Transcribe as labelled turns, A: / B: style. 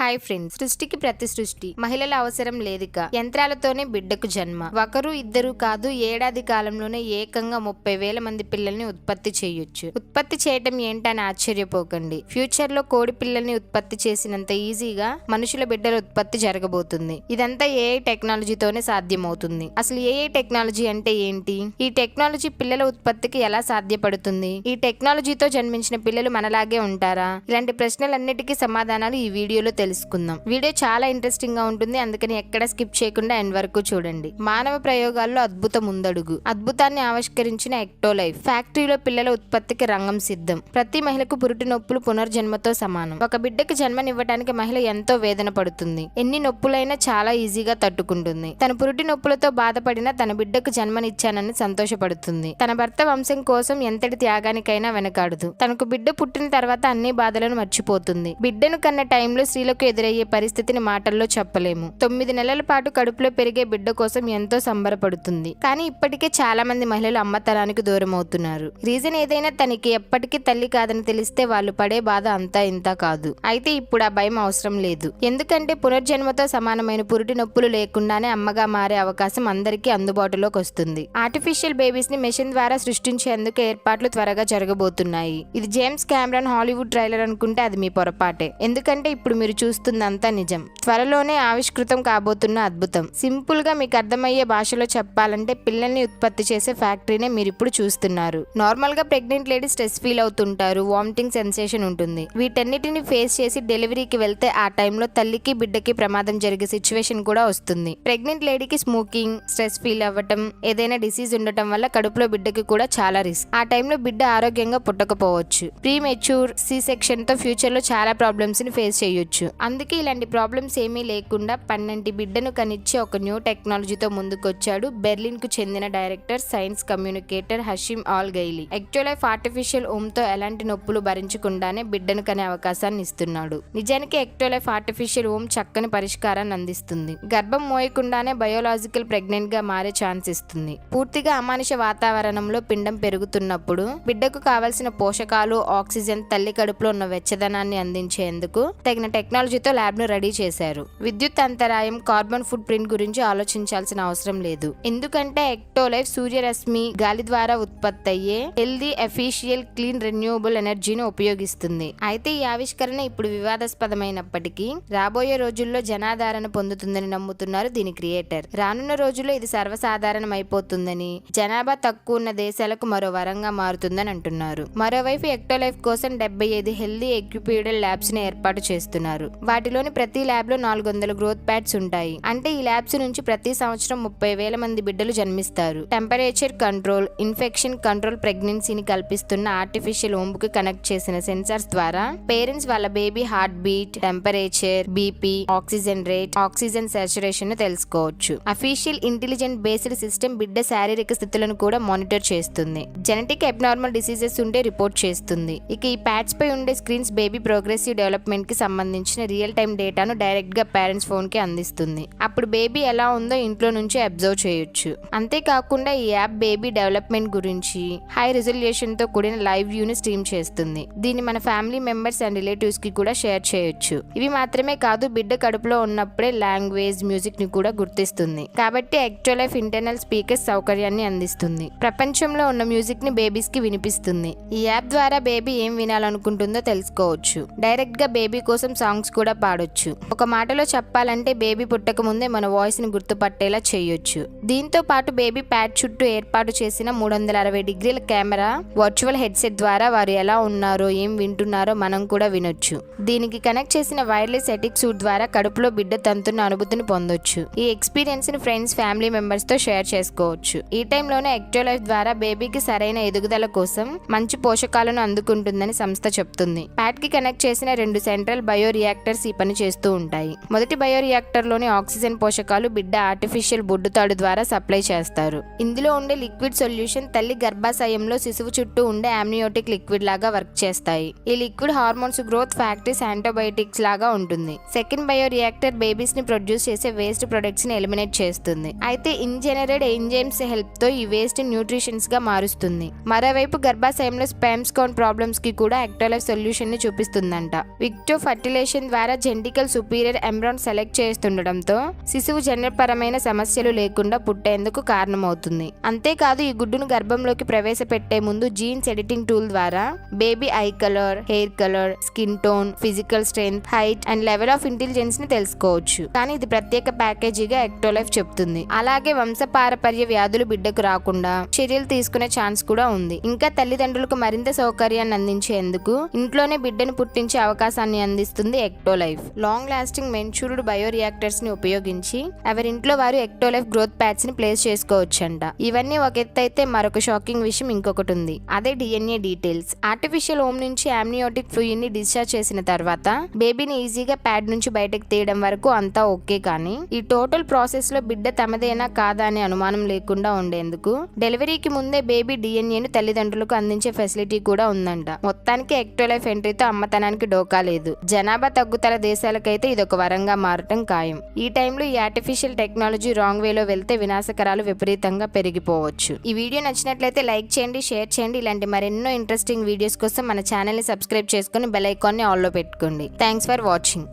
A: Hi friends, సృష్టికి ప్రతి సృష్టి. మహిళల అవసరం లేదిక. యంత్రాలతోనే బిడ్డకు జన్మ. ఒకరు ఇద్దరు కాదు, ఏడాది కాలంలోనే ఏకంగా 30,000 మంది పిల్లల్ని ఉత్పత్తి చేయొచ్చు. ఉత్పత్తి చేయటం ఏంటని ఆశ్చర్యపోకండి. ఫ్యూచర్ లో కోడి పిల్లల్ని ఉత్పత్తి చేసినంత ఈజీగా మనుషుల బిడ్డల ఉత్పత్తి జరగబోతుంది. ఇదంతా ఏఐ టెక్నాలజీతోనే సాధ్యమవుతుంది. అసలు ఏఐ టెక్నాలజీ అంటే ఏంటి? ఈ టెక్నాలజీ పిల్లల ఉత్పత్తికి ఎలా సాధ్యపడుతుంది? ఈ టెక్నాలజీతో జన్మించిన పిల్లలు మనలాగే ఉంటారా? ఇలాంటి ప్రశ్నలన్నిటికీ సమాధానాలు ఈ వీడియోలో తెలుసుకుందాం. వీడియో చాలా ఇంట్రెస్టింగ్ గా ఉంటుంది, అందుకని ఎక్కడ స్కిప్ చేయకుండా ఎండ్ వరకు చూడండి. మానవ ప్రయోగాల్లో అద్భుత ముందడుగు. అద్భుతాన్ని ఆవిష్కరించిన ఎక్టోలైఫ్. ఫ్యాక్టరీలో పిల్లల ఉత్పత్తికి రంగం సిద్ధం. ప్రతి మహిళకు పురిటి నొప్పులు పునర్జన్మతో సమానం. ఒక బిడ్డకి జన్మనివ్వడానికి మహిళ ఎంతో వేదన పడుతుంది. ఎన్ని నొప్పులైనా చాలా ఈజీగా తట్టుకుంటుంది. తన పురిటి నొప్పులతో బాధపడిన తన బిడ్డకు జన్మనిచ్చానని సంతోషపడుతుంది. తన భర్త వంశం కోసం ఎంతటి త్యాగానికైనా వెనకాడదు. తనకు బిడ్డ పుట్టిన తర్వాత అన్ని బాధలను మర్చిపోతుంది. బిడ్డను కన్న టైంలో స్త్రీలకు ఎదురయ్యే పరిస్థితిని మాటల్లో చెప్పలేము. 9 నెలల పాటు కడుపులో పెరిగే బిడ్డ కోసం ఎంతో సంబరపడుతుంది. కానీ ఇప్పటికే చాలా మంది మహిళలు అమ్మతనానికి దూరం అవుతున్నారు. రీజన్ ఏదైనా తనకి ఎప్పటికీ తల్లి కాదని తెలిస్తే వాళ్ళు పడే బాధ అంతా ఇంత కాదు. అయితే ఇప్పుడు ఆ భయం అవసరం లేదు. ఎందుకంటే పునర్జన్మతో సమానమైన పురిటి నొప్పులు లేకుండానే అమ్మగా మారే అవకాశం అందరికీ అందుబాటులోకి వస్తుంది. ఆర్టిఫిషియల్ బేబీస్ ని మెషిన్ ద్వారా సృష్టించేందుకు ఏర్పాట్లు త్వరగా జరగబోతున్నాయి. ఇది జేమ్స్ కెమెరాన్ హాలీవుడ్ ట్రైలర్ అనుకుంటే అది మీ పొరపాటే. ఎందుకంటే ఇప్పుడు మీరు చూస్తుందంతా నిజం. త్వరలోనే ఆవిష్కృతం కాబోతున్న అద్భుతం. సింపుల్ గా మీకు అర్థమయ్యే భాషలో చెప్పాలంటే పిల్లల్ని ఉత్పత్తి చేసే ఫ్యాక్టరీనే మీరు ఇప్పుడు చూస్తున్నారు. నార్మల్ గా ప్రెగ్నెంట్ లేడీ స్ట్రెస్ ఫీల్ అవుతుంటారు, వామిటింగ్ సెన్సేషన్ ఉంటుంది. వీటన్నిటిని ఫేస్ చేసి డెలివరీకి వెళ్తే ఆ టైంలో తల్లికి బిడ్డకి ప్రమాదం జరిగే సిచ్యువేషన్ కూడా వస్తుంది. ప్రెగ్నెంట్ లేడీకి స్మోకింగ్, స్ట్రెస్ ఫీల్ అవ్వటం, ఏదైనా డిసీజ్ ఉండటం వల్ల కడుపులో బిడ్డకి కూడా చాలా రిస్క్. ఆ టైంలో బిడ్డ ఆరోగ్యంగా పుట్టకపోవచ్చు. ప్రీ మెచ్యూర్ సి సెక్షన్ తో ఫ్యూచర్ లో చాలా ప్రాబ్లమ్స్ ని ఫేస్ చేయొచ్చు. అందుకే ఇలాంటి ప్రాబ్లమ్స్ ఏమీ లేకుండా 12 బిడ్డను కనిచ్చే ఒక న్యూ టెక్నాలజీతో ముందుకొచ్చాడు బెర్లిన్ కు చెందిన director, science communicator Hashem Al Ghaili. Ectolife artificial womb తో ఎలాంటి నొప్పులు భరించకుండానే బిడ్డను కనే అవకాశాన్ని ఇస్తున్నాడు. నిజానికి ఎక్టోలైఫ్ ఆర్టిఫిషియల్ ఓమ్ చక్కని పరిష్కారాన్ని అందిస్తుంది. గర్భం మోయకుండానే బయోలాజికల్ ప్రెగ్నెంట్ గా మారే ఛాన్స్ ఇస్తుంది. పూర్తిగా అమానుష వాతావరణంలో పిండం పెరుగుతున్నప్పుడు బిడ్డకు కావలసిన పోషకాలు, ఆక్సిజన్ తల్లి కడుపులో ఉన్న వెచ్చదనాన్ని అందించేందుకు తగిన టెక్నాలజీతో ల్యాబ్ ను రెడీ చేశారు. విద్యుత్ అంతరాయం, కార్బన్ ఫుట్ ప్రింట్ గురించి ఆలోచించాల్సిన అవసరం లేదు. ఎందుకంటే ఎక్టోలైఫ్ సూర్యరశ్మి, గాలి ద్వారా ఉత్పత్తి అయ్యే హెల్దీ, ఎఫిషియల్, క్లీన్, రెన్యూవబుల్ ఎనర్జీని ఉపయోగిస్తుంది. అయితే ఈ ఆవిష్కరణ ఇప్పుడు వివాదాస్పదమైనప్పటికీ రాబోయే రోజుల్లో జనాదరణ పొందుతుందని నమ్ముతున్నారు దీని క్రియేటర్. రానున్న రోజుల్లో ఇది సర్వసాధారణం అయిపోతుందని, జనాభా తక్కువ ఉన్న దేశాలకు మరో వరంగా మారుతుందని అంటున్నారు. మరోవైపు ఎక్టోలైఫ్ కోసం 75 హెల్దీ ఎక్యుపీడల్ ల్యాబ్స్ ని ఏర్పాటు చేస్తున్నారు. వాటిలోని ప్రతి ల్యాబ్ లో 400 గ్రోత్ ప్యాడ్స్ ఉంటాయి. అంటే ఈ ల్యాబ్స్ నుంచి ప్రతి సంవత్సరం 30,000 మంది బిడ్డలు జన్మిస్తారు. టెంపరేచర్ కంట్రోల్, ఇన్ఫెక్షన్ కంట్రోల్, ప్రెగ్నెన్సీని కల్పిస్తున్న ఆర్టిఫిషియల్ ఓమ్ కు కనెక్ట్ చేసిన సెన్సార్స్ ద్వారా పేరెంట్స్ వాళ్ళ baby heart beat, temperature, BP, oxygen rate, oxygen saturation ను తెలుసుకోవచ్చు. అఫీషియల్ ఇంటెలిజెంట్ బేస్డ్ సిస్టమ్ బిడ్డ శారీరక స్థితులను కూడా మానిటర్ చేస్తుంది. జెనెటిక్ అబ్నార్మల్ డిసీజెస్ ఉంటే రిపోర్ట్ చేస్తుంది. ఇక ఈ ప్యాడ్స్ పై ఉండే స్క్రీన్స్ బేబీ ప్రోగ్రెసివ్ డెవలప్మెంట్ కి సంబంధించిన రియల్ టైం డేటాను డైరెక్ట్ గా పేరెంట్స్ ఫోన్ కి అందిస్తుంది. అప్పుడు బేబీ ఎలా ఉందో ఇంట్లో నుంచి అబ్జర్వ్ చేయొచ్చు. అంతేకాకుండా ఈ యాప్ బేబీ డెవలప్మెంట్ గురించి హై రిజల్యూషన్ తో కూడిన లైవ్ వ్యూ ని స్ట్రీమ్ చేస్తుంది. దీన్ని మన ఫ్యామిలీ మెంబర్స్ అండ్ రిలేటివ్స్ కి కూడా షేర్ చేయొచ్చు. ఇవి మాత్రమే కాదు, బిడ్డ కడుపులో ఉన్నప్పుడే లాంగ్వేజ్, మ్యూజిక్ ని కూడా గుర్తిస్తుంది. కాబట్టి ఎక్టోలైఫ్ ఇంటర్నల్ స్పీకర్స్ సౌకర్యాన్ని అందిస్తుంది. ప్రపంచంలో ఉన్న మ్యూజిక్ ని బేబీస్ కి వినిపిస్తుంది. ఈ యాప్ ద్వారా బేబీ ఏం వినాలనుకుంటుందో తెలుసుకోవచ్చు. డైరెక్ట్ గా బేబీ కోసం సాంగ్స్ కూడా పాడొచ్చు. ఒక మాటలో చెప్పాలంటే బేబీ పుట్టక ముందే మన వాయిస్ ని గుర్తుపట్టేలా చేయొచ్చు. దీంతో పాటు బేబీ ప్యాడ్ చుట్టూ ఏర్పాటు చేసిన 360 డిగ్రీల కెమెరా, వర్చువల్ హెడ్సెట్ ద్వారా వారు ఎలా ఉన్నారో, ఏం వింటున్నారో మనం కూడా వినొచ్చు. దీనికి కనెక్ట్ చేసిన వైర్లెస్ ఎటిక్ సూట్ ద్వారా కడుపులో బిడ్డ తంతున్న అనుభూతిని పొందొచ్చు. ఈ ఎక్స్పీరియన్స్ ని ఫ్రెండ్స్, ఫ్యామిలీ మెంబర్స్ తో షేర్ చేసుకోవచ్చు. ఈ టైంలోనే ఎక్టోలైఫ్ ద్వారా బేబీకి సరైన ఎదుగుదల కోసం మంచి పోషకాలను అందుకుంటుందని సంస్థ చెప్తుంది. ప్యాడ్ కి కనెక్ట్ చేసిన 2 సెంట్రల్ బయో రియాక్టర్స్ ఈ పని చేస్తూ ఉంటాయి. మొదటి బయో రియాక్టర్ లోని ఆక్సిజన్ పోషకాలు బిడ్డ ఆర్టిఫిషియల్ బొడ్డుతాడు ద్వారా సప్లై చేస్తారు. ఇందులో ఉండే లిక్విడ్ సొల్యూషన్ తల్లి గర్భాశయంలో శిశువు చుట్టూ ఉండే ఆమ్నియోటిక్ లిక్విడ్ లాగా వర్క్ చేస్తాయి. ఈ liquid hormones, growth factors, antibiotics లాగా ఉంటుంది. సెకండ్ బయో రియాక్టర్ బేబీస్ ని ప్రొడ్యూస్ చేసే వేస్ట్ ప్రొడక్ట్స్ ని ఎలిమినేట్ చేస్తుంది. అయితే ఇంజనీర్డ్ ఎంజైమ్స్ హెల్ప్ తో ఈ వేస్ట్ న్యూట్రిషన్స్ గా మారుస్తుంది. మరోవైపు గర్భాశయంలో స్పెర్మ్స్ కౌంట్ ప్రాబ్లమ్స్ కి కూడా ఎక్టోలైఫ్ సొల్యూషన్ ని చూపిస్తుందంట. విక్టో ఫర్టిలేషన్ ద్వారా జెనెటికల్ సుపీరియర్ ఎంబ్రాన్ సెలెక్ట్ చేస్తుండటంతో శిశువు జన్యుపరమైన సమస్యలు లేకుండా పుట్టేందుకు కారణమవుతుంది. అంతేకాదు ఈ గుడ్డును గర్భంలోకి ప్రవేశపెట్టే ముందు జీన్స్ ఎడిటింగ్ టూల్ ద్వారా baby I colour, hair colour, skin tone, physical strength, height and level of intelligence ని తెలుసుకోవచ్చు. కానీ ఇది ప్రత్యేక ప్యాకేజీగా ఎక్టోలైఫ్ చెప్తుంది. అలాగే వంశపారపర్య వ్యాధులు బిడ్డకు రాకుండా చర్యలు తీసుకునే ఛాన్స్ కూడా ఉంది. ఇంకా తల్లిదండ్రులకు మరింత సౌకర్యాన్ని అందించేందుకు ఇంట్లోనే బిడ్డను పుట్టించే అవకాశాన్ని అందిస్తుంది ఎక్టోలైఫ్. లాంగ్ లాస్టింగ్ మెన్చూర్డ్ బయోరియాక్టర్స్ ని ఉపయోగించి ఎవరింట్లో వారు ఎక్టోలైఫ్ గ్రోత్ ప్యాడ్స్ ని ప్లేస్ చేసుకోవచ్చంట. ఇవన్నీ ఒక ఎత్తు అయితే మరొక షాకింగ్ విషయం ఇంకొకటి ఉంది. అదే డిఎన్ఏ డీటెయిల్స్. ఆర్టిఫిషియల్ ఓమ్ నుంచి ఆమ్నియోటిక్ ఫ్లూయిడ్ ని డిశ్చార్జ్ చేసిన తర్వాత బేబీని ఈజీగా ప్యాడ్ నుంచి బయటకు తీయడం వరకు అంతా ఓకే. కానీ ఈ టోటల్ ప్రాసెస్ లో బిడ్డ తమదేనా కాదా అనే అనుమానం లేకుండా ఉండేందుకు డెలివరీకి ముందే బేబీ డిఎన్ఏను తల్లిదండ్రులకు అందించే ఫెసిలిటీ కూడా ఉందంట. మొత్తానికి ఎక్టోలైఫ్ ఎంట్రీతో అమ్మతనానికి డోకా లేదు. జనాభా తగ్గుదల దేశాలకైతే ఇదొక వరంగా మారటం ఖాయం. ఈ టైంలో ఈ ఆర్టిఫిషియల్ టెక్నాలజీ రాంగ్ వేలో వెళ్తే వినాశకరాలు విపరీతంగా పెరిగిపోవచ్చు. ఈ వీడియో నచ్చినట్లయితే లైక్ చేయండి, షేర్ చేయండి. ఇలాంటి మరెన్నో ఇంట్రెస్టింగ్ వీడియోస్ కోసం మన ఛానల్ ని సబ్స్క్రైబ్ చేసుకుని బెల్ ఐకాన్ ని ఆల్ లో పెట్టుకోండి. Thanks for watching.